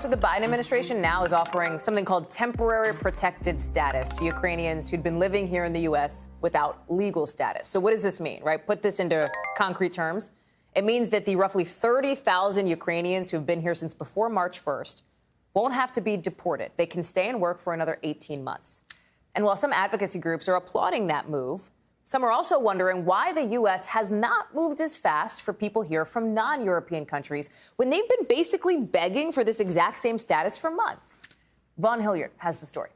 So the Biden administration now is offering something called temporary protected status to Ukrainians who'd been living here in the U.S. without legal status. So what does this mean, right? Put this into concrete terms. It means that the roughly 30,000 Ukrainians who've been here since before March 1st won't have to be deported. They can stay and work for another 18 months. And while some advocacy groups are applauding that move, some are also wondering why the U.S. has not moved as fast for people here from non-European countries when they've been basically begging for this exact same status for months. Vaughn Hilliard has the story.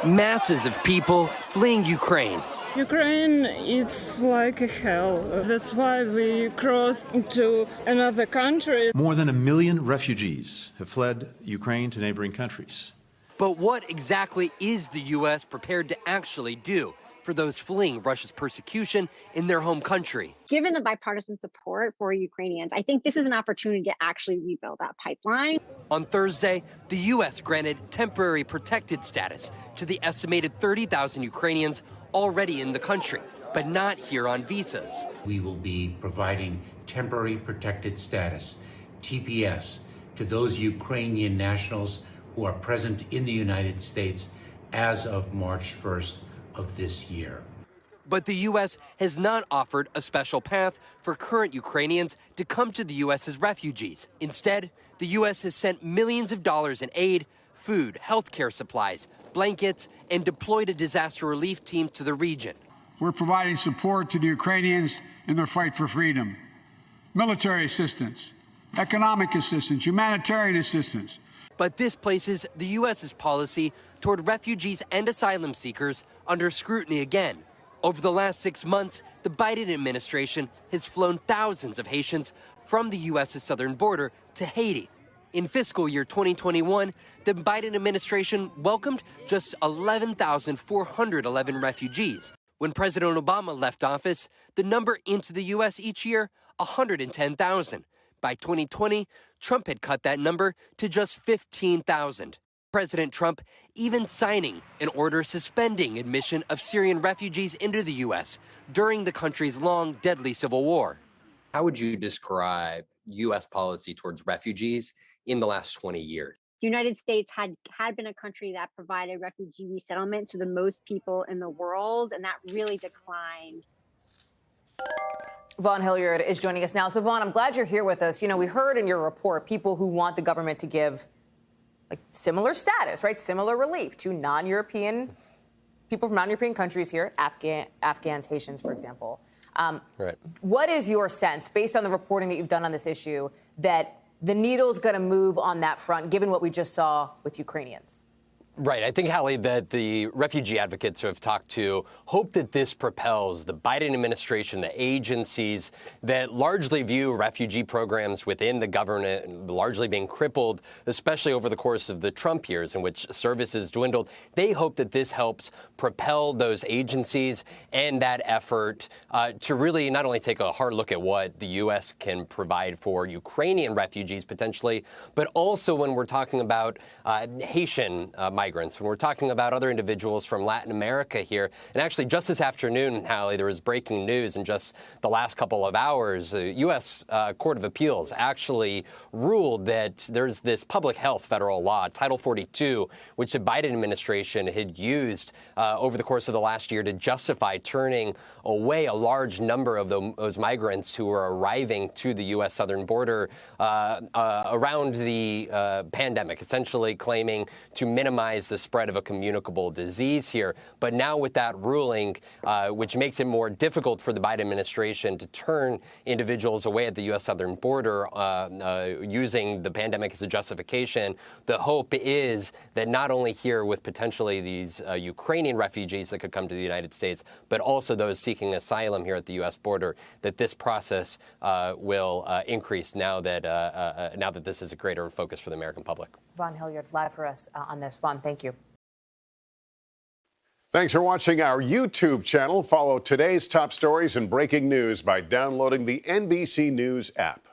Masses of people fleeing Ukraine. Ukraine, it's like a hell. That's why we crossed to another country. More than 1 million refugees have fled Ukraine to neighboring countries. But what exactly is the U.S. prepared to actually do for those fleeing Russia's persecution in their home country? Given the bipartisan support for Ukrainians, I think this is an opportunity to actually rebuild that pipeline. On Thursday, the U.S. granted temporary protected status to the estimated 30,000 Ukrainians already in the country, but not here on visas. We will be providing temporary protected status, TPS, to those Ukrainian nationals who are present in the United States as of March 1st of this year. But the U.S. has not offered a special path for current Ukrainians to come to the U.S. as refugees. Instead, the U.S. has sent millions of dollars in aid, food, healthcare supplies, blankets, and deployed a disaster relief team to the region. We're providing support to the Ukrainians in their fight for freedom. Military assistance, economic assistance, humanitarian assistance. But this places the U.S.'s policy toward refugees and asylum seekers under scrutiny again. Over the last 6 months, the Biden administration has flown thousands of Haitians from the U.S.'s southern border to Haiti. In fiscal year 2021, the Biden administration welcomed just 11,411 refugees. When President Obama left office, the number into the U.S. each year, 110,000. By 2020, Trump had cut that number to just 15,000. President Trump even signing an order suspending admission of Syrian refugees into the U.S. during the country's long, deadly civil war. How would you describe U.S. policy towards refugees in the last 20 years? The United States had been a country that provided refugee resettlement to the most people in the world, and that really declined. Vaughn Hilliard is joining us now. So, Vaughn, I'm glad you're here with us. You know, we heard in your report people who want the government to give similar status, right? Similar relief to non-European people from non-European countries here, Afghans, Haitians, for example. Right. What is your sense, based on the reporting that you've done on this issue, that the needle's going to move on that front, given what we just saw with Ukrainians? Right. I think, Hallie, that the refugee advocates who have talked to hope that this propels the Biden administration, the agencies that largely view refugee programs within the government largely being crippled, especially over the course of the Trump years in which services dwindled. They hope that this helps propel those agencies and that effort to really not only take a hard look at what the U.S. can provide for Ukrainian refugees potentially, but also when we're talking about Haitian migrants, when we're talking about other individuals from Latin America here. And actually, just this afternoon, Hallie, there was breaking news in just the last couple of hours. The U.S. Court of Appeals actually ruled that there's this public health federal law, Title 42, which the Biden administration had used over the course of the last year to justify turning away a large number of those migrants who were arriving to the U.S. southern border around the pandemic, essentially claiming to minimize the spread of a communicable disease here. But now with that ruling, which makes it more difficult for the Biden administration to turn individuals away at the U.S. southern border using the pandemic as a justification, the hope is that not only here with potentially these Ukrainian refugees that could come to the United States, but also those seeking asylum here at the U.S. border, that this process will increase now that this is a greater focus for the American public. Vaughn Hilliard, live for us on this. Vaughn, thank you. Thanks for watching our YouTube channel. Follow today's top stories and breaking news by downloading the NBC News app.